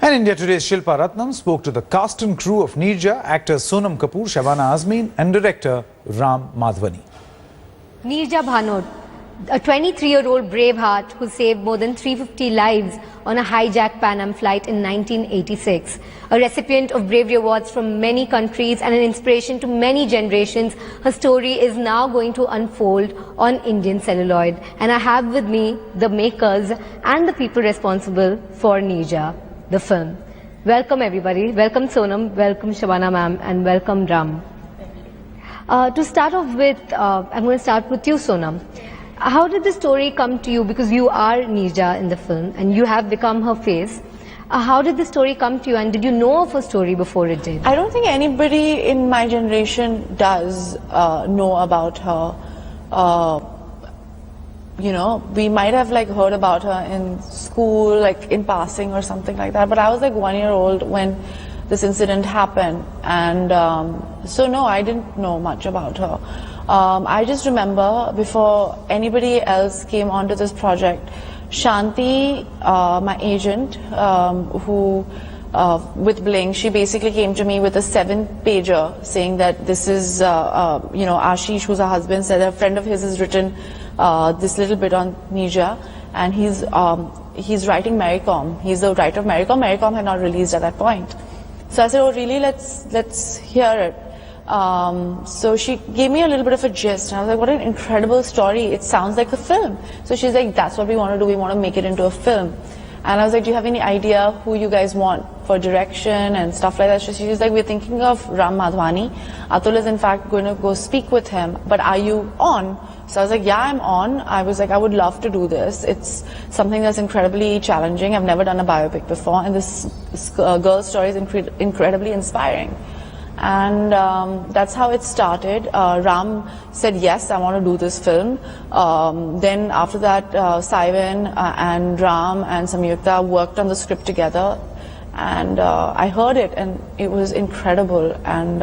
And India Today's Shilpa Ratnam spoke to the cast and crew of Neerja, actors Sonam Kapoor, Shabana, Azmi and director Ram Madhvani. Neerja Bhanot, a 23-year-old brave heart who saved more than 350 lives on a hijacked Pan Am flight in 1986. A recipient of bravery awards from many countries and an inspiration to many generations, her story is now going to unfold on Indian celluloid. And I have with me the makers and the people responsible for Neerja, the film. Welcome everybody. Welcome Sonam, welcome Shabana ma'am, and welcome Ram. To start off with, I'm going to start with you, Sonam. How did the story come to you? Because you are Neerja in the film and you have become her face. How did the story come to you, and did you know of her story before it did? I don't think anybody in my generation does know about her. You know, we might have heard about her in school, in passing or something like that. But I was 1 year old when this incident happened, and so no, I didn't know much about her. I just remember before anybody else came onto this project, Shanti, my agent, who with Bling, she basically came to me with a 7-pager saying that this is, Ashish, who's her husband, said a friend of his has written this little bit on Neerja, and he's writing Maricom. He's the writer of Maricom. Maricom had not released at that point. So I said, oh really, let's hear it. So she gave me a little bit of a gist, and I was like, what an incredible story. It sounds like a film. So she's like, that's what we want to do. We want to make it into a film. And I was like, do you have any idea who you guys want for direction and stuff like that? She's like, we're thinking of Ram Madhvani. Atul is in fact going to go speak with him, but are you on? So I was like, yeah, I'm on. I was like, I would love to do this. It's something that's incredibly challenging. I've never done a biopic before, and this girl's story is incredibly inspiring. And that's how it started. Ram said, yes, I want to do this film. Then after that, Saivan and Ram and Samyukta worked on the script together. And I heard it, and it was incredible. And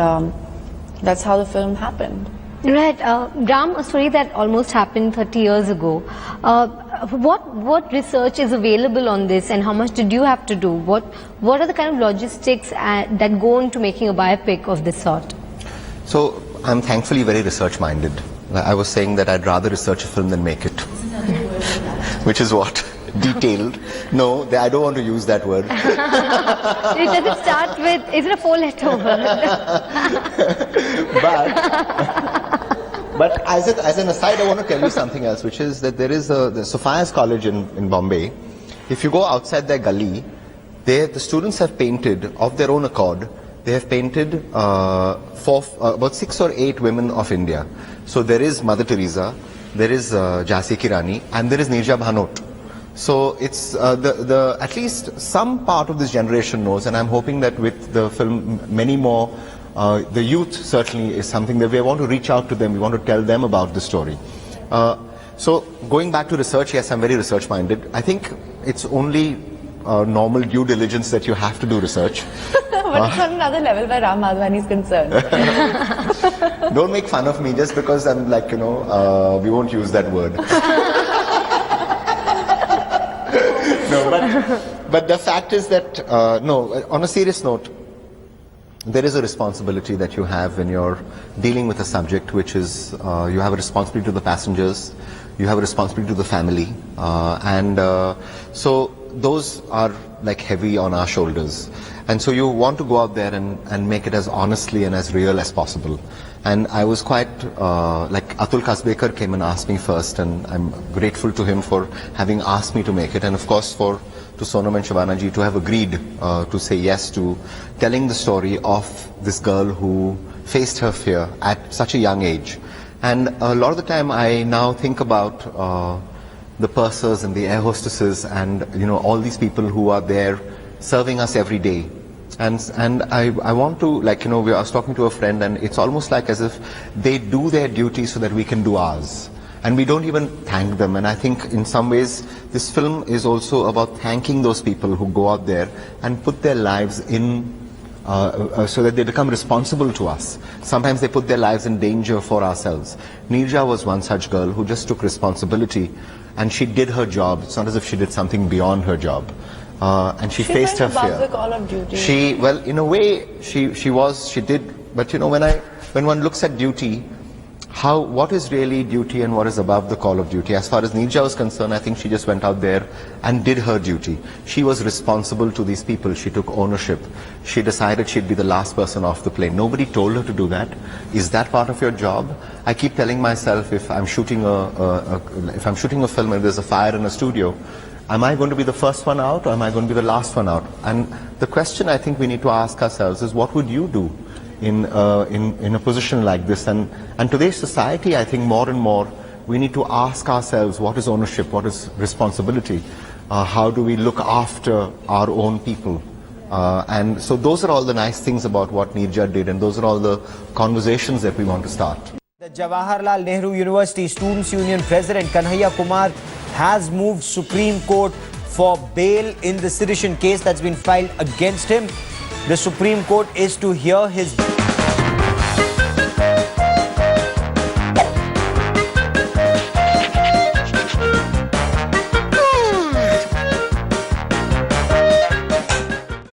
that's how the film happened. Right. Ram, a story that almost happened 30 years ago. What research is available on this, and how much did you have to do? What are the kind of logistics that go into making a biopic of this sort? So I'm thankfully very research minded. I was saying that I'd rather research a film than make it. Which is what? Detailed. No, I don't want to use that word. Does it start with, is it a 4-letter word? But as an aside, I want to tell you something else, which is that there is the Sophia's College in Bombay. If you go outside their gully, the students have painted, of their own accord, they have painted about 6 or 8 women of India. So there is Mother Teresa, there is Jhansi Ki Rani, and there is Neerja Bhanot. So it's at least some part of this generation knows, and I'm hoping that with the film, many more. The youth certainly is something that we want to reach out to them. We want to tell them about the story. So going back to research, yes, I'm very research minded. I think it's only normal due diligence that you have to do research. But it's on another level where Ram Madhvani is concerned. Don't make fun of me just because I'm we won't use that word. No, but the fact is that, no, on a serious note, there is a responsibility that you have when you're dealing with a subject, which is you have a responsibility to the passengers, you have a responsibility to the family, so those are heavy on our shoulders. And so you want to go out there and make it as honestly and as real as possible. And I was quite, Atul Kasbekar came and asked me first, and I'm grateful to him for having asked me to make it, and of course to Sonam and Shabana ji to have agreed to say yes to telling the story of this girl who faced her fear at such a young age. And a lot of the time I now think about the pursers and the air hostesses and all these people who are there serving us every day. And I want to, I was talking to a friend, and it's almost as if they do their duty so that we can do ours. And we don't even thank them. And I think in some ways this film is also about thanking those people who go out there and put their lives in so that they become responsible to us. Sometimes they put their lives in danger for ourselves. Neerja was one such girl who just took responsibility, and she did her job. It's not as if she did something beyond her job. and she faced her went above fear. the call of duty. She, well, in a way, she did. But you know, when one looks at duty, what is really duty and what is above the call of duty? As far as Neerja was concerned, I think she just went out there and did her duty. She was responsible to these people. She took ownership. She decided she'd be the last person off the plane. Nobody told her to do that. Is that part of your job? I keep telling myself, if I'm shooting a film and there's a fire in a studio, am I going to be the first one out or am I going to be the last one out? And the question I think we need to ask ourselves is, what would you do in a position like this? And today's society, I think more and more we need to ask ourselves, what is ownership, what is responsibility, how do we look after our own people? And so those are all the nice things about what Neerja did, and those are all the conversations that we want to start. The Jawaharlal Nehru University Students' Union President Kanhaiya Kumar has moved Supreme Court for bail in the sedition case that's been filed against him. The Supreme Court is to hear his